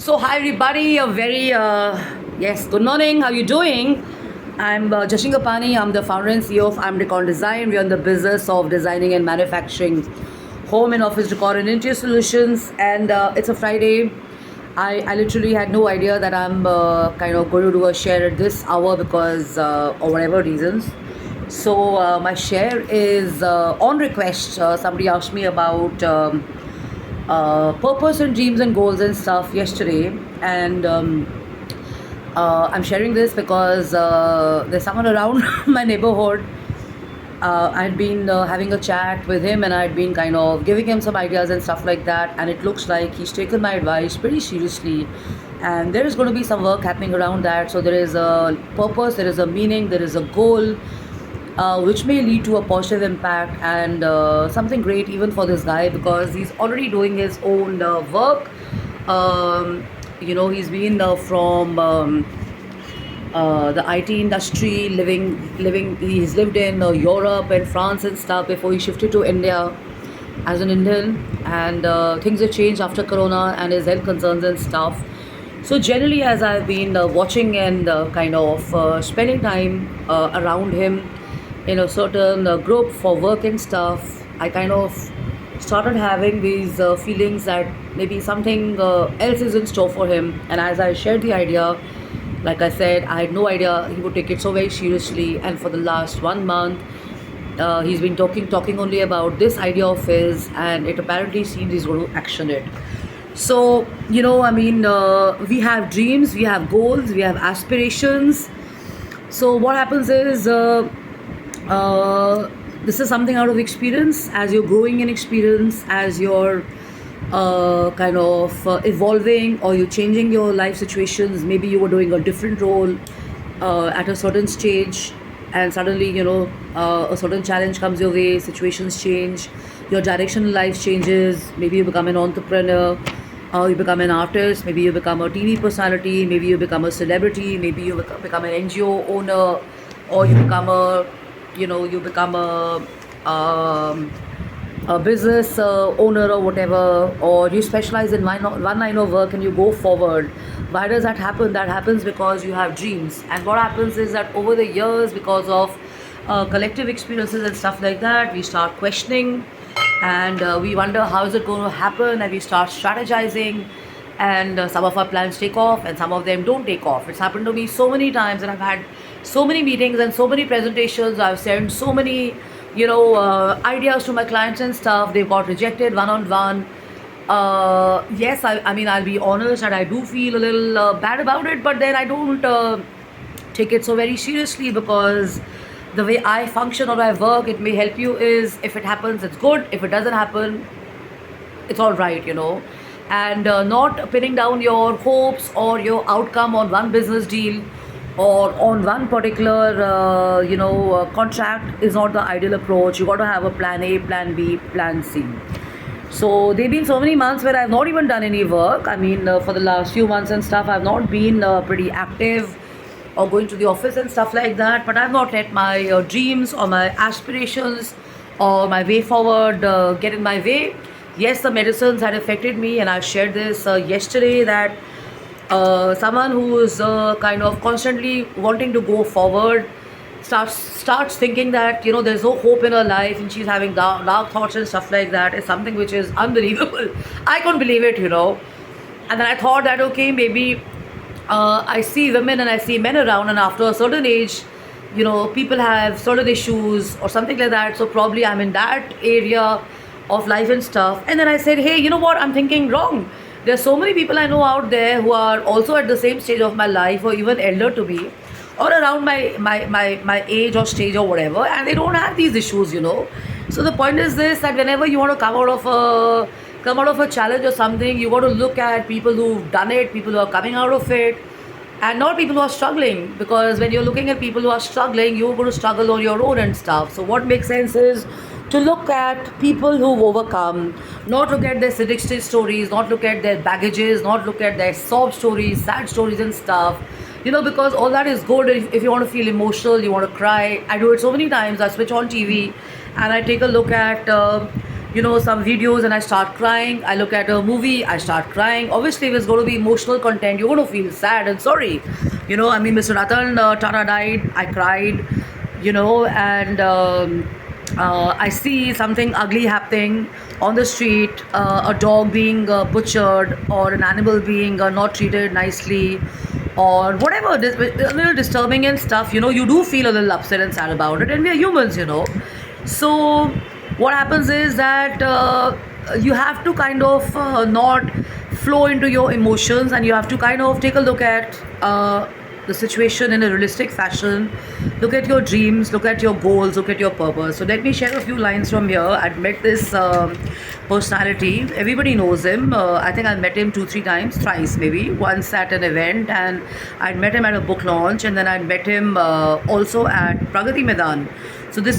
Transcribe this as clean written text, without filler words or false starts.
So hi everybody, a very yes, good morning. How you doing? I'm Jashin Gopani. I'm the founder and CEO of I'm Decor Design. We're in the business of designing and manufacturing home and office decor and interior solutions. And it's a Friday. I literally had no idea that I'm kind of going to do a share at this hour because or whatever reasons. So my share is on request. Somebody asked me about. Purpose and dreams and goals and stuff yesterday, and I'm sharing this because there's someone around my neighborhood. I'd been having a chat with him, and I'd been kind of giving him some ideas and stuff like that, and it looks like he's taken my advice pretty seriously, and there is going to be some work happening around that. So there is a purpose, there is a meaning, there is a goal, which may lead to a positive impact and something great even for this guy because he's already doing his own work. He's been from the IT industry, living. He's lived in Europe and France and stuff before he shifted to India as an Indian, and things have changed after Corona and his health concerns and stuff. So generally, as I've been watching and kind of spending time around him in a certain group for work and stuff, I kind of started having these feelings that maybe something else is in store for him. And as I shared the idea, like I said, I had no idea he would take it so very seriously. And for the last 1 month, he's been talking only about this idea of his, and it apparently seems he's going to action it. So, we have dreams, we have goals, we have aspirations. So, what happens is this is something out of experience. As you're growing in experience, as you're kind of evolving, or you're changing your life situations, maybe you were doing a different role at a certain stage, and suddenly, a certain challenge comes your way, situations change, your direction in life changes. Maybe you become an entrepreneur, you become an artist, maybe you become a TV personality, maybe you become a celebrity, maybe you become an NGO owner, or you become a business owner or whatever, or you specialize in one line of work and you go forward. Why does that happen? That happens because you have dreams. And what happens is that over the years, because of collective experiences and stuff like that, we start questioning, and we wonder how is it going to happen, and we start strategizing, and some of our plans take off and some of them don't take off. It's happened to me so many times, and I've had so many meetings and so many presentations. I've sent so many ideas to my clients and stuff. They've got rejected one-on-one. Yes, I mean, I'll be honest that I do feel a little bad about it, but then I don't take it so very seriously, because the way I function or I work, it may help you is, if it happens, it's good. If it doesn't happen, it's all right, and not pinning down your hopes or your outcome on one business deal or on one particular contract is not the ideal approach. You got to have a plan A, plan B, plan C. So there have been so many months where I've not even done any work. I mean, for the last few months and stuff, I've not been pretty active or going to the office and stuff like that, but I've not let my dreams or my aspirations or my way forward get in my way. Yes, the medicines had affected me, and I shared this yesterday, that someone who is kind of constantly wanting to go forward starts thinking that there's no hope in her life, and she's having dark thoughts and stuff like that, is something which is unbelievable. I couldn't believe it, and then I thought that, okay, maybe I see women and I see men around, and after a certain age, people have certain issues or something like that, so probably I'm in that area of life and stuff. And then I said, hey, you know what, I'm thinking wrong. There's so many people I know out there who are also at the same stage of my life, or even elder to me, or around my age or stage or whatever, and they don't have these issues. So the point is this, that whenever you want to come out of a challenge or something, you got to look at people who've done it, people who are coming out of it, and not people who are struggling. Because when you're looking at people who are struggling, you're going to struggle on your own and stuff. So what makes sense is to look at people who've overcome, not look at their sadistic stories, not look at their baggages, not look at their sob stories, sad stories and stuff. Because all that is good. If you want to feel emotional, you want to cry. I do it so many times. I switch on TV and I take a look at some videos and I start crying. I look at a movie, I start crying. Obviously, if it's going to be emotional content, you're going to feel sad and sorry. I mean, Mr. Ratan Tata died, I cried, and I see something ugly happening on the street, a dog being butchered or an animal being not treated nicely or whatever, a little disturbing and stuff, you do feel a little upset and sad about it, and we are humans. So what happens is that you have to kind of not flow into your emotions, and you have to kind of take a look at the situation in a realistic fashion. Look at your dreams, look at your goals, look at your purpose. So let me share a few lines from here. I'd met this personality. Everybody knows him. I think I met him 2-3 times, thrice maybe. Once at an event, and I'd met him at a book launch, and then I'd met him also at Pragati Maidan. So this